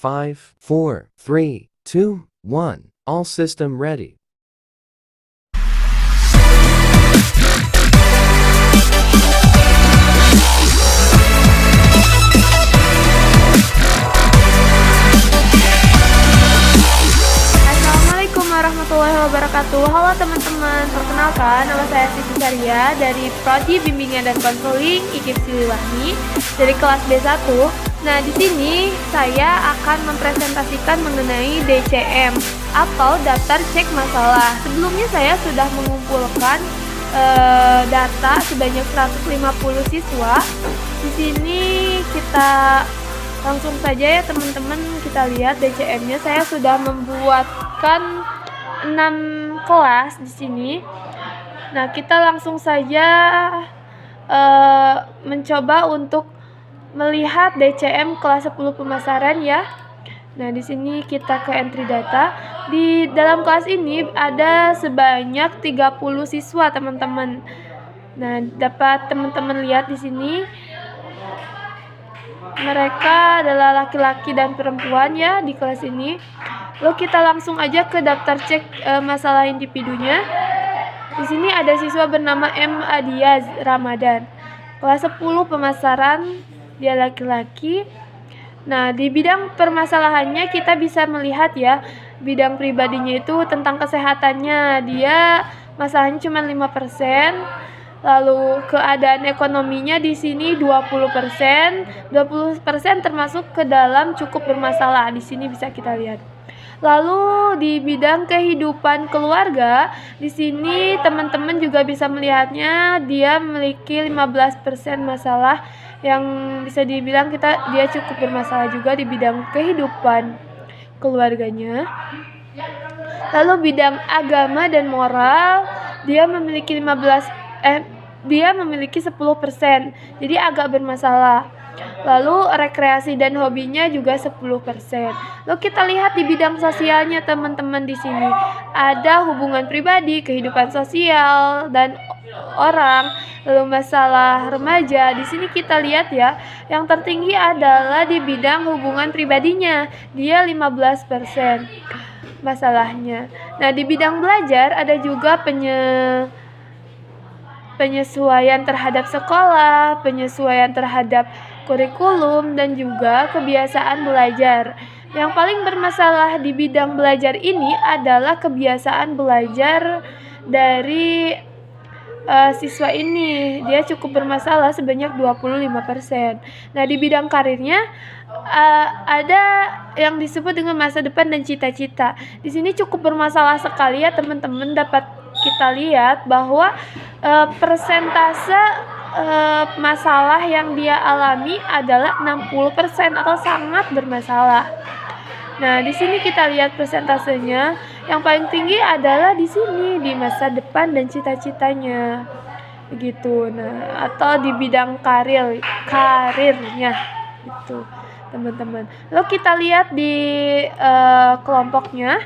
5, 4, 3, 2, 1. All system ready. Assalamualaikum warahmatullahi wabarakatuh. Halo teman-teman, perkenalkan nama saya Siti Saria dari Prodi Bimbingan dan Konseling IKIP Siliwangi dari kelas B1. Nah, di sini saya akan mempresentasikan mengenai DCM atau daftar cek masalah. Sebelumnya saya sudah mengumpulkan data sebanyak 150 siswa. Di sini kita langsung saja ya teman-teman, kita lihat DCM-nya. Saya sudah membuatkan 6 kelas di sini. Nah, kita langsung saja mencoba untuk melihat DCM kelas 10 pemasaran ya. Nah, di sini kita ke entry data. Di dalam kelas ini ada sebanyak 30 siswa, teman-teman. Nah, dapat teman-teman lihat di sini. Mereka adalah laki-laki dan perempuan ya di kelas ini. Lalu kita langsung aja ke daftar cek masalah individunya. Di sini ada siswa bernama M. Adiaz Ramadan, kelas 10 pemasaran, dia laki-laki. Nah, di bidang permasalahannya kita bisa melihat ya, bidang pribadinya itu tentang kesehatannya. Dia masalahnya cuma 5%. Lalu keadaan ekonominya di sini 20%. 20% termasuk ke dalam cukup bermasalah. Di sini bisa kita lihat. Lalu di bidang kehidupan keluarga, di sini teman-teman juga bisa melihatnya, dia memiliki 15% masalah, yang bisa dibilang dia cukup bermasalah juga di bidang kehidupan keluarganya. Lalu bidang agama dan moral, dia memiliki 10%. Jadi agak bermasalah. Lalu rekreasi dan hobinya juga 10%. Lalu kita lihat di bidang sosialnya teman-teman, di sini ada hubungan pribadi, kehidupan sosial dan orang, lalu masalah remaja. Di sini kita lihat ya, yang tertinggi adalah di bidang hubungan pribadinya. Dia 15% masalahnya. Nah, di bidang belajar ada juga penyesuaian terhadap sekolah, penyesuaian terhadap kurikulum, dan juga kebiasaan belajar. Yang paling bermasalah di bidang belajar ini adalah kebiasaan belajar dari siswa ini. Dia cukup bermasalah sebanyak 25%. Nah, di bidang karirnya ada yang disebut dengan masa depan dan cita-cita. Di sini cukup bermasalah sekali ya teman-teman. Dapat kita lihat bahwa persentase masalah yang dia alami adalah 60% atau sangat bermasalah. Nah, di sini kita lihat persentasenya. Yang paling tinggi adalah di sini, di masa depan dan cita-citanya. Begitu. Nah, atau di bidang karirnya itu, teman-teman. Lalu kita lihat di kelompoknya.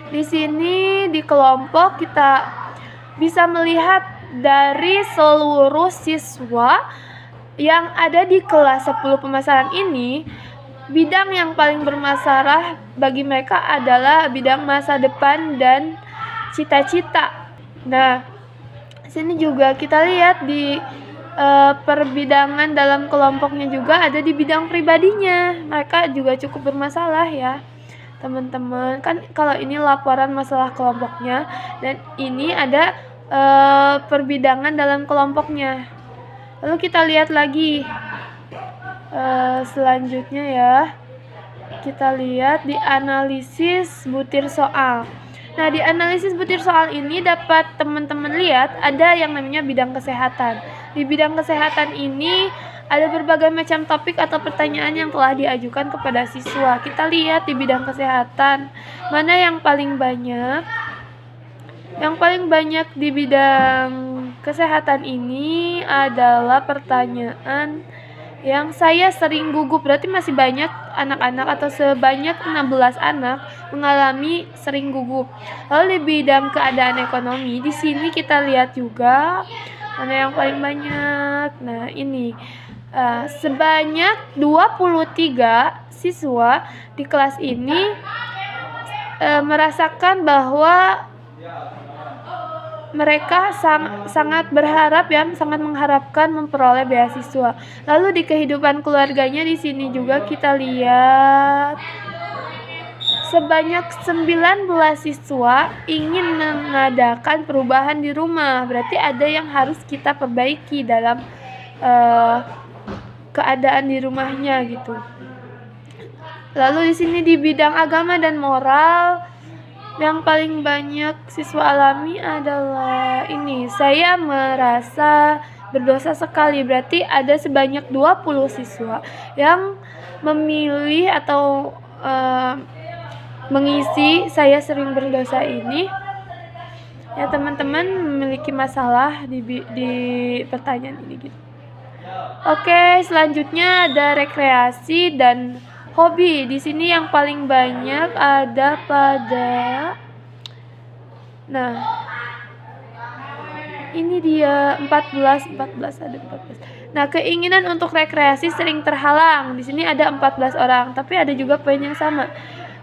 Di sini di kelompok kita bisa melihat dari seluruh siswa yang ada di kelas 10 pemasaran ini, bidang yang paling bermasalah bagi mereka adalah bidang masa depan dan cita-cita. Nah, sini juga kita lihat di perbidangan dalam kelompoknya juga ada di bidang pribadinya. Mereka juga cukup bermasalah ya, teman-teman. Kan kalau ini laporan masalah kelompoknya, dan ini ada perbidangan dalam kelompoknya. Lalu kita lihat lagi selanjutnya ya, kita lihat di analisis butir soal. Nah, di analisis butir soal ini dapat teman-teman lihat ada yang namanya bidang kesehatan. Di bidang kesehatan ini ada berbagai macam topik atau pertanyaan yang telah diajukan kepada siswa. Kita lihat di bidang kesehatan mana yang paling banyak. Yang paling banyak di bidang kesehatan ini adalah pertanyaan yang saya sering gugup. Berarti masih banyak anak-anak atau sebanyak 16 anak mengalami sering gugup. Lalu di bidang keadaan ekonomi, di sini kita lihat juga mana yang paling banyak. Nah, ini Sebanyak 23 siswa di kelas ini merasakan bahwa mereka sangat berharap ya, sangat mengharapkan memperoleh beasiswa. Lalu di kehidupan keluarganya di sini juga kita lihat sebanyak 19 siswa ingin mengadakan perubahan di rumah. Berarti ada yang harus kita perbaiki dalam keadaan di rumahnya gitu. Lalu di sini di bidang agama dan moral yang paling banyak siswa alami adalah ini. Saya merasa berdosa sekali. Berarti ada sebanyak 20 siswa yang memilih atau mengisi saya sering berdosa ini. Ya teman-teman memiliki masalah di pertanyaan ini gitu. Oke, selanjutnya ada rekreasi dan hobi. Di sini yang paling banyak ada pada ini dia 14 ada 14. Nah, keinginan untuk rekreasi sering terhalang. Di sini ada 14 orang, tapi ada juga poin yang sama.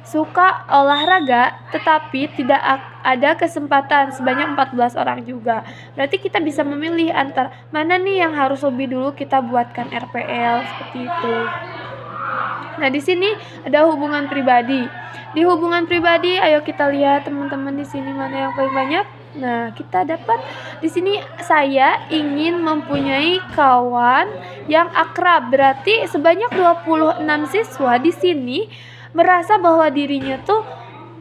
Suka olahraga tetapi tidak ada kesempatan sebanyak 14 orang juga. Berarti kita bisa memilih antara mana nih yang harus lebih dulu kita buatkan RPL seperti itu. Nah, di sini ada hubungan pribadi. Di hubungan pribadi, ayo kita lihat teman-teman di sini mana yang paling banyak. Nah, kita dapat di sini saya ingin mempunyai kawan yang akrab. Berarti sebanyak 26 siswa di sini merasa bahwa dirinya tuh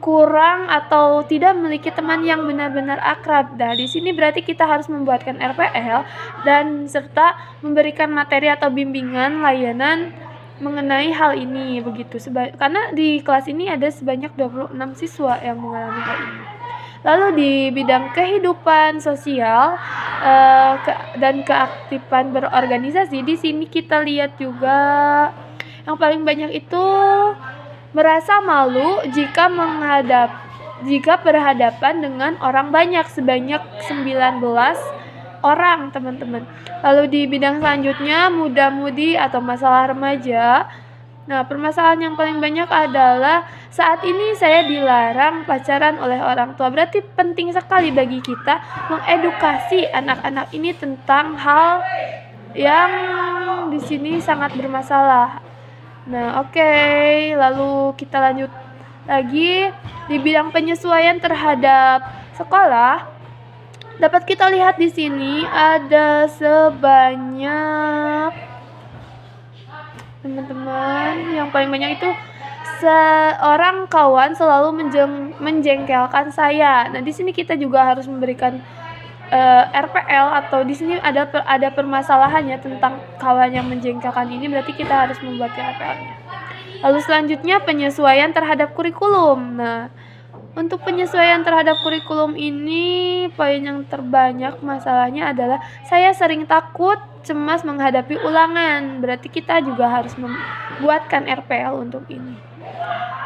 kurang atau tidak memiliki teman yang benar-benar akrab. Nah, di sini berarti kita harus membuatkan RPL dan serta memberikan materi atau bimbingan layanan mengenai hal ini begitu. Karena di kelas ini ada sebanyak 26 siswa yang mengalami hal ini. Lalu di bidang kehidupan sosial dan keaktifan berorganisasi, di sini kita lihat juga yang paling banyak itu merasa malu jika berhadapan dengan orang banyak sebanyak 19 orang teman-teman. Lalu di bidang selanjutnya muda-mudi atau masalah remaja. Nah, permasalahan yang paling banyak adalah saat ini saya dilarang pacaran oleh orang tua. Berarti penting sekali bagi kita mengedukasi anak-anak ini tentang hal yang di sini sangat bermasalah. Nah, oke. Lalu kita lanjut lagi di bidang penyesuaian terhadap sekolah. Dapat kita lihat di sini ada sebanyak teman-teman yang paling banyak itu seorang kawan selalu menjengkelkan saya. Nah, di sini kita juga harus memberikan RPL atau di sini ada permasalahannya tentang kawan yang menjengkelkan ini, berarti kita harus membuat RPL-nya. Lalu selanjutnya penyesuaian terhadap kurikulum. Nah, untuk penyesuaian terhadap kurikulum ini poin yang terbanyak masalahnya adalah saya sering takut, cemas menghadapi ulangan. Berarti kita juga harus membuatkan RPL untuk ini.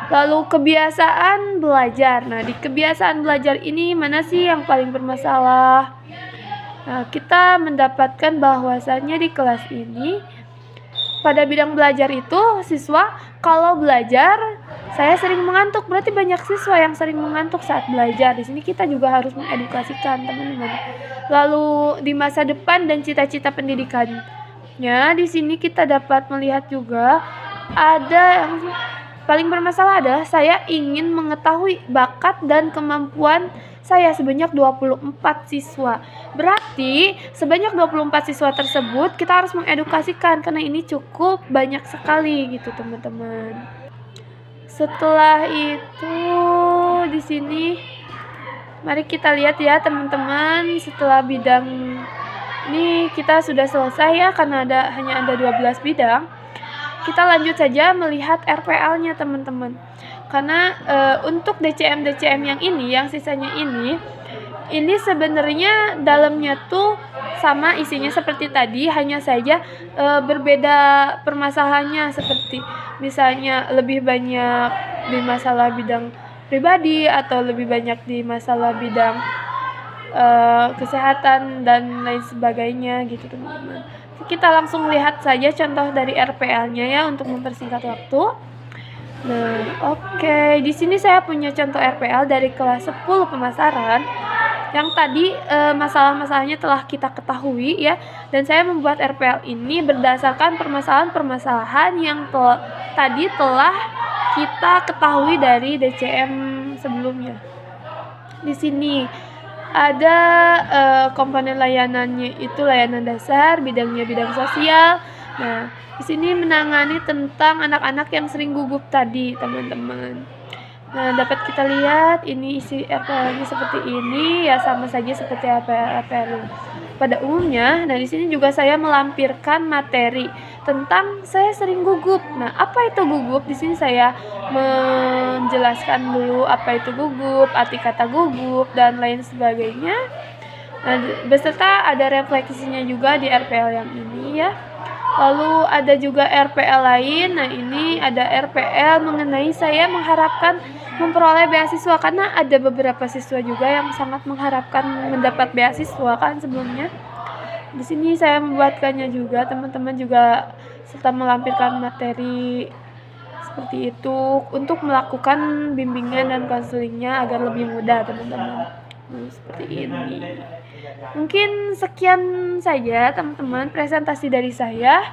Lalu kebiasaan belajar. Nah, di kebiasaan belajar ini mana sih yang paling bermasalah? Nah, kita mendapatkan bahwasannya di kelas ini pada bidang belajar itu siswa kalau belajar saya sering mengantuk. Berarti banyak siswa yang sering mengantuk saat belajar. Di sini kita juga harus mengedukasikan teman-teman. Lalu di masa depan dan cita-cita pendidikannya, di sini kita dapat melihat juga ada yang paling bermasalah adalah saya ingin mengetahui bakat dan kemampuan saya sebanyak 24 siswa. Berarti sebanyak 24 siswa tersebut kita harus mengedukasikan karena ini cukup banyak sekali gitu teman-teman. Setelah itu di sini mari kita lihat ya teman-teman, setelah bidang ini kita sudah selesai ya karena hanya ada 12 bidang. Kita lanjut saja melihat RPL-nya teman-teman. Karena untuk DCM yang ini, yang sisanya ini sebenarnya dalamnya tuh sama isinya seperti tadi, hanya saja berbeda permasalahannya, seperti misalnya lebih banyak di masalah bidang pribadi atau lebih banyak di masalah bidang kesehatan dan lain sebagainya gitu teman-teman. kita langsung lihat saja contoh dari RPL-nya ya untuk mempersingkat waktu. Nah, oke. Di sini saya punya contoh RPL dari kelas 10 pemasaran yang tadi masalah-masalahnya telah kita ketahui ya, dan saya membuat RPL ini berdasarkan permasalahan-permasalahan yang tadi telah kita ketahui dari DCM sebelumnya. Di sini ada komponen layanannya itu layanan dasar, bidangnya bidang sosial. Nah, di sini menangani tentang anak-anak yang sering gugup tadi, teman-teman. Nah, dapat kita lihat ini isi RPL-nya seperti ini ya, sama saja seperti RPL pada umumnya. Nah, di sini juga saya melampirkan materi tentang saya sering gugup. Nah, apa itu gugup? Di sini saya menjelaskan dulu apa itu gugup, arti kata gugup dan lain sebagainya. Nah, beserta ada refleksinya juga di RPL yang ini ya. Lalu ada juga RPL lain. Nah, ini ada RPL mengenai saya mengharapkan memperoleh beasiswa, karena ada beberapa siswa juga yang sangat mengharapkan mendapat beasiswa kan sebelumnya. Di sini saya membuatkannya juga, teman-teman juga serta melampirkan materi seperti itu untuk melakukan bimbingan dan konselingnya agar lebih mudah, teman-teman. Nah, seperti ini. Mungkin sekian saja teman-teman presentasi dari saya.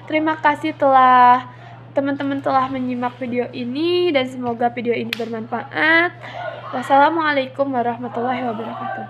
Terima kasih teman-teman telah menyimak video ini dan semoga video ini bermanfaat. Wassalamualaikum warahmatullahi wabarakatuh.